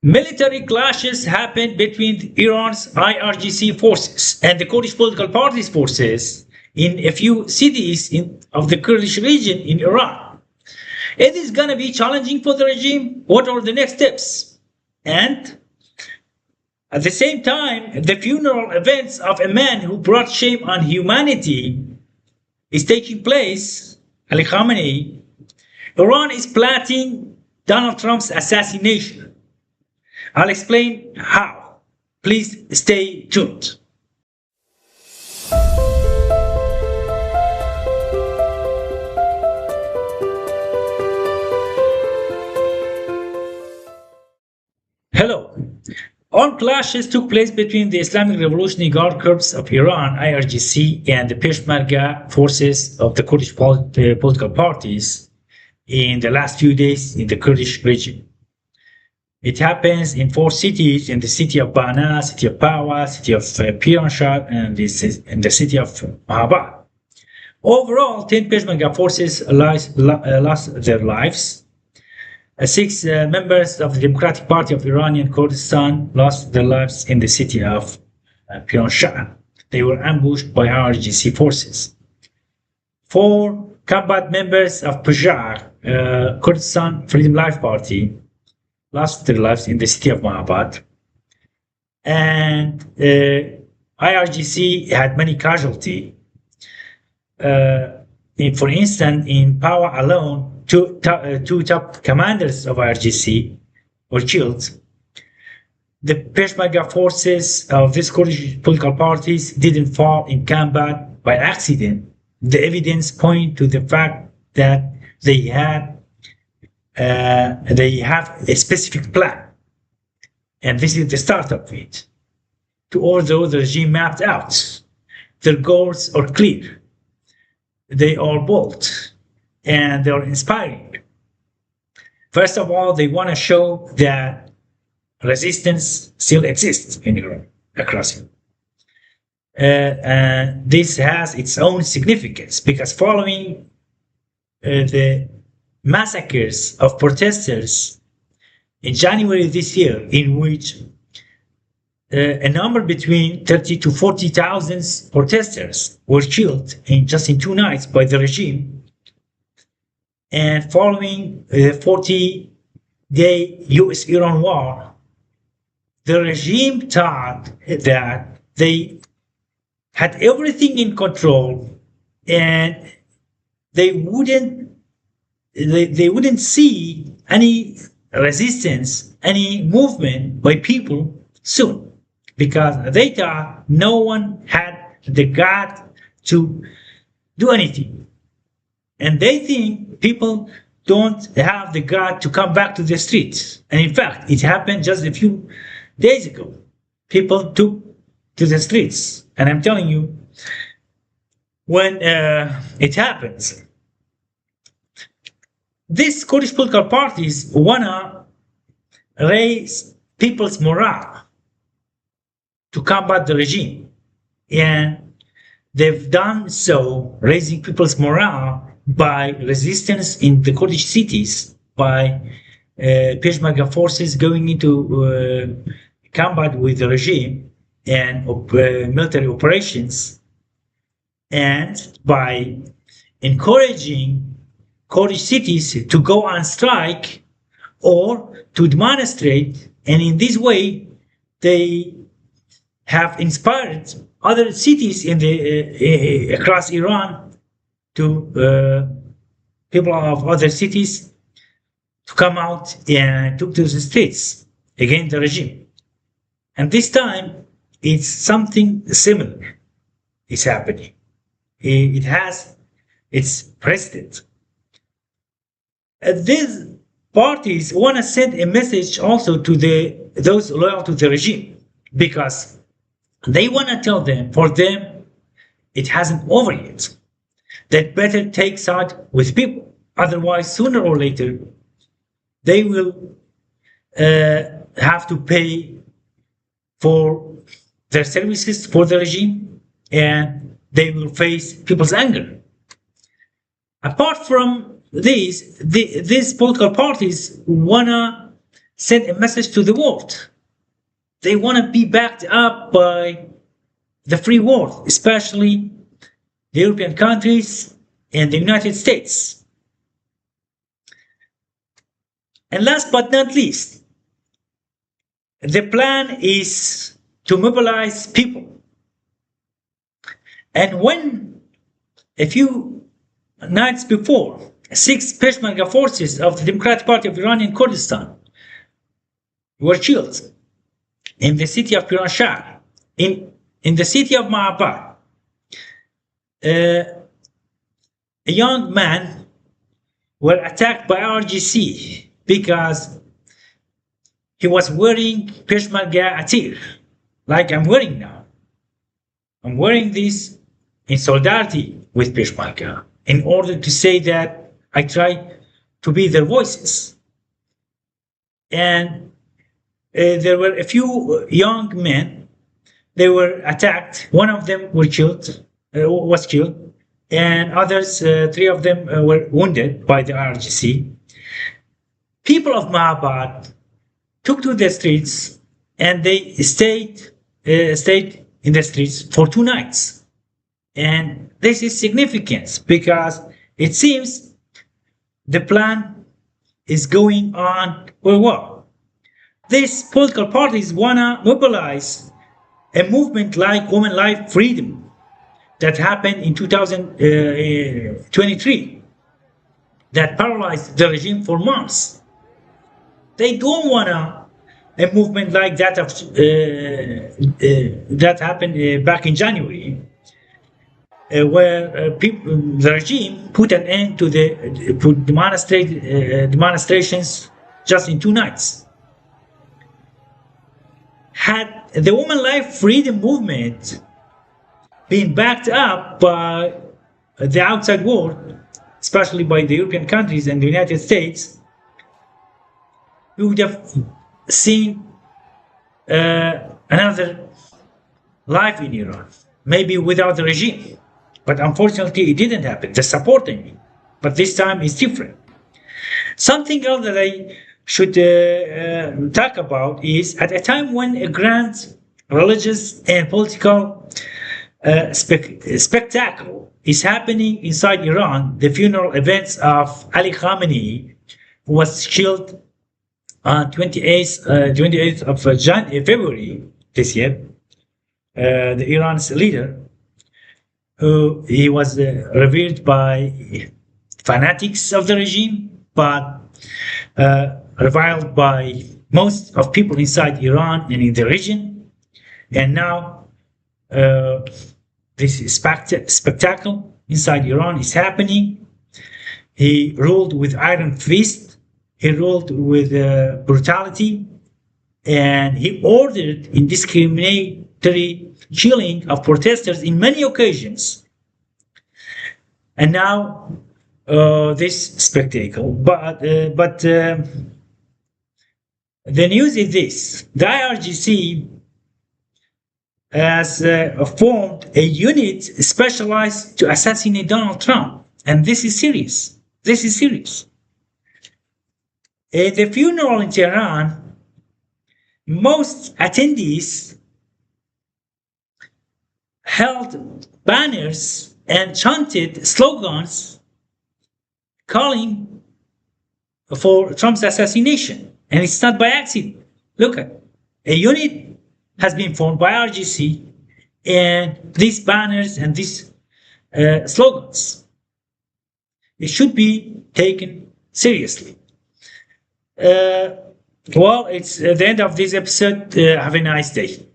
Military clashes happened between Iran's IRGC forces and the Kurdish political party's forces in a few cities of the Kurdish region in Iran. It is going to be challenging for the regime. What are the next steps? And at the same time, the funeral events of a man who brought shame on humanity is taking place, Ali Khamenei. Iran is plotting Donald Trump's assassination. I'll explain how. Please stay tuned. Hello. Armed clashes took place between the Islamic Revolutionary Guard Corps of Iran, IRGC, and the Peshmerga forces of the Kurdish political parties in the last few days in the Kurdish region. It happens in 4 cities, in the city of Bana, city of Pawa, city of Piranshar, and in the city of Mahabad. Overall, 10 Peshmerga forces lost their lives. 6 members of the Democratic Party of Iranian Kurdistan lost their lives in the city of Piranshar. They were ambushed by IRGC forces. 4 combat members of Peshmerga, Kurdistan Freedom Life Party, lost their lives in the city of Mahabad. And IRGC had many casualties. For instance, in Pawa alone, two top commanders of IRGC were killed. The Peshmerga forces of these Kurdish political parties didn't fall in combat by accident. The evidence points to the fact that they have a specific plan, and this is the start of it. Although the regime mapped out, their goals are clear, they are bold, and they are inspiring. First of all, they want to show that resistance still exists in Iran, across Iran. This has its own significance because following the massacres of protesters in January this year, in which a number between 30 to 40,000 protesters were killed in 2 nights by the regime, and following the 40-day US-Iran war, the regime thought that they had everything in control and they wouldn't see any resistance, any movement by people soon, because they thought no one had the guts to do anything. And they think people don't have the guts to come back to the streets. And in fact, it happened just a few days ago. People took to the streets. And I'm telling you, when it happens, these Kurdish political parties wanna raise people's morale to combat the regime, and they've done so, raising people's morale by resistance in the Kurdish cities, by Peshmerga forces going into combat with the regime and military operations, and by encouraging Kurdish cities to go on strike or to demonstrate, and in this way they have inspired other cities in the across Iran to people of other cities to come out and took to the streets against the regime. And this time it's something similar is happening. It has its precedent. These parties want to send a message also to those loyal to the regime, because they want to tell them, for them, it hasn't over yet. That better take side with people. Otherwise, sooner or later, they will have to pay for their services for the regime, and they will face people's anger. Apart from these political parties wanna send a message to the world. They want to be backed up by the free world, especially the European countries and the United States. And last but not least, the plan is to mobilize people. And when a few nights before, 6 Peshmerga forces of the Democratic Party of Iran in Kurdistan were killed in the city of Piranshar, in the city of Mahabad. A young man were attacked by IRGC because he was wearing Peshmerga attire, like I'm wearing now. I'm wearing this in solidarity with Peshmerga in order to say that I try to be their voices. And there were a few young men. They were attacked. One of them was killed, and others, 3 of them, were wounded by the IRGC. People of Mahabad took to the streets, and they stayed in the streets for 2 nights. And this is significant because it seems the plan is going on very well. These political parties want to mobilize a movement like Women Life Freedom that happened in 2023 that paralyzed the regime for months. They don't want a movement like that that happened back in January, where the regime put an end to the demonstrations just in 2 nights. Had the Women Life Freedom movement been backed up by the outside world, especially by the European countries and the United States, we would have seen another life in Iran, maybe without the regime. But unfortunately, it didn't happen. They're supporting me. But this time it's different. Something else that I should talk about is at a time when a grand religious and political spectacle is happening inside Iran, the funeral events of Ali Khamenei, who was killed on 28th of February this year, the Iran's leader, who he was revered by fanatics of the regime, but reviled by most of people inside Iran and in the region. And now this spectacle inside Iran is happening. He ruled with iron fist. He ruled with brutality, and he ordered indiscriminatory killing of protesters in many occasions. And now this spectacle. But the news is this: the IRGC has formed a unit specialized to assassinate Donald Trump, and this is serious. This is serious. At the funeral in Tehran, most attendees held banners and chanted slogans calling for Trump's assassination. And it's not by accident. Look at a unit has been formed by IRGC, and these banners and these slogans, it should be taken seriously. Well, it's the end of this episode. Have a nice day.